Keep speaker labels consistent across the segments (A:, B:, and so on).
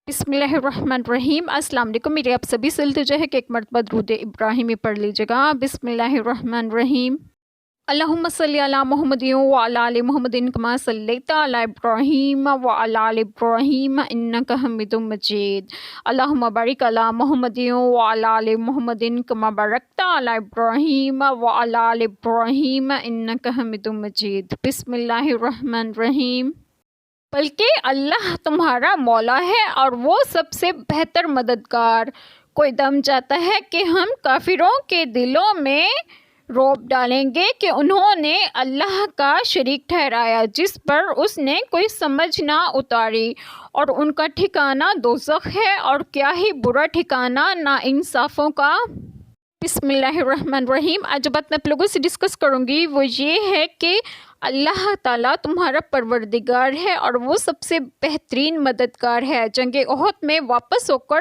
A: بسم اللہ الرحمن الرحیم۔ السلام علیکم۔ میرے آپ سبھی سے التجا ہے کہ ایک مرتبہ درود ابراہیمی پڑھ لیجیے گا۔ بسم اللہ الرحمن الرحیم۔ اللہم صلی علی محمد وعلی آل محمد کما صلیت علی ابراہیم وعلی آل ابراہیم انک حمید مجید۔ اللہم بارک علی محمد وعلی آل محمد کما بارکت علی ابراہیم وعلی آل ابراہیم انک حمید مجید۔ بسم اللہ الرحمن الرحیم۔ بلکہ اللہ تمہارا مولا ہے اور وہ سب سے بہتر مددگار۔ کوئی دم چاہتا ہے کہ ہم کافروں کے دلوں میں رعب ڈالیں گے کہ انہوں نے اللہ کا شریک ٹھہرایا جس پر اس نے کوئی سمجھ نہ اتاری، اور ان کا ٹھکانہ دوزخ ہے، اور کیا ہی برا ٹھکانہ ناانصافوں کا۔ بسم اللہ الرحمن الرحیم۔ آج جو بات میں آپ لوگوں سے ڈسکس کروں گی وہ یہ ہے کہ اللہ تعالیٰ تمہارا پروردگار ہے اور وہ سب سے بہترین مددگار ہے۔ جنگ احد میں واپس ہو کر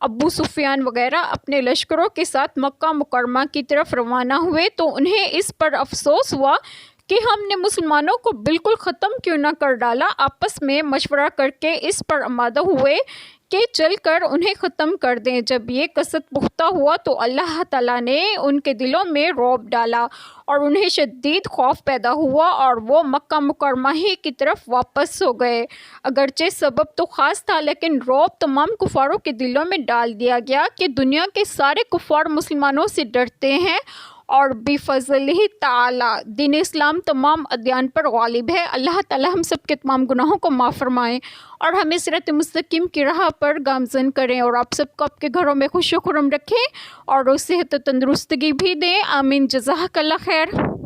A: ابو سفیان وغیرہ اپنے لشکروں کے ساتھ مکہ مکرمہ کی طرف روانہ ہوئے تو انہیں اس پر افسوس ہوا کہ ہم نے مسلمانوں کو بالکل ختم کیوں نہ کر ڈالا۔ آپس میں مشورہ کر کے اس پر آمادہ ہوئے کہ چل کر انہیں ختم کر دیں۔ جب یہ قصد پختہ ہوا تو اللہ تعالیٰ نے ان کے دلوں میں رعب ڈالا اور انہیں شدید خوف پیدا ہوا اور وہ مکہ مکرمہ ہی کی طرف واپس ہو گئے۔ اگرچہ سبب تو خاص تھا لیکن رعب تمام کفاروں کے دلوں میں ڈال دیا گیا کہ دنیا کے سارے کفار مسلمانوں سے ڈرتے ہیں، اور بفضلہ تعالی دین اسلام تمام ادیان پر غالب ہے۔ اللہ تعالی ہم سب کے تمام گناہوں کو معاف فرمائیں اور ہمیں صراط مستقیم کی راہ پر گامزن کریں، اور آپ سب کو آپ کے گھروں میں خوش و خرم رکھیں اور صحت و تندرستگی بھی دیں۔ آمین۔ جزاک اللہ خیر۔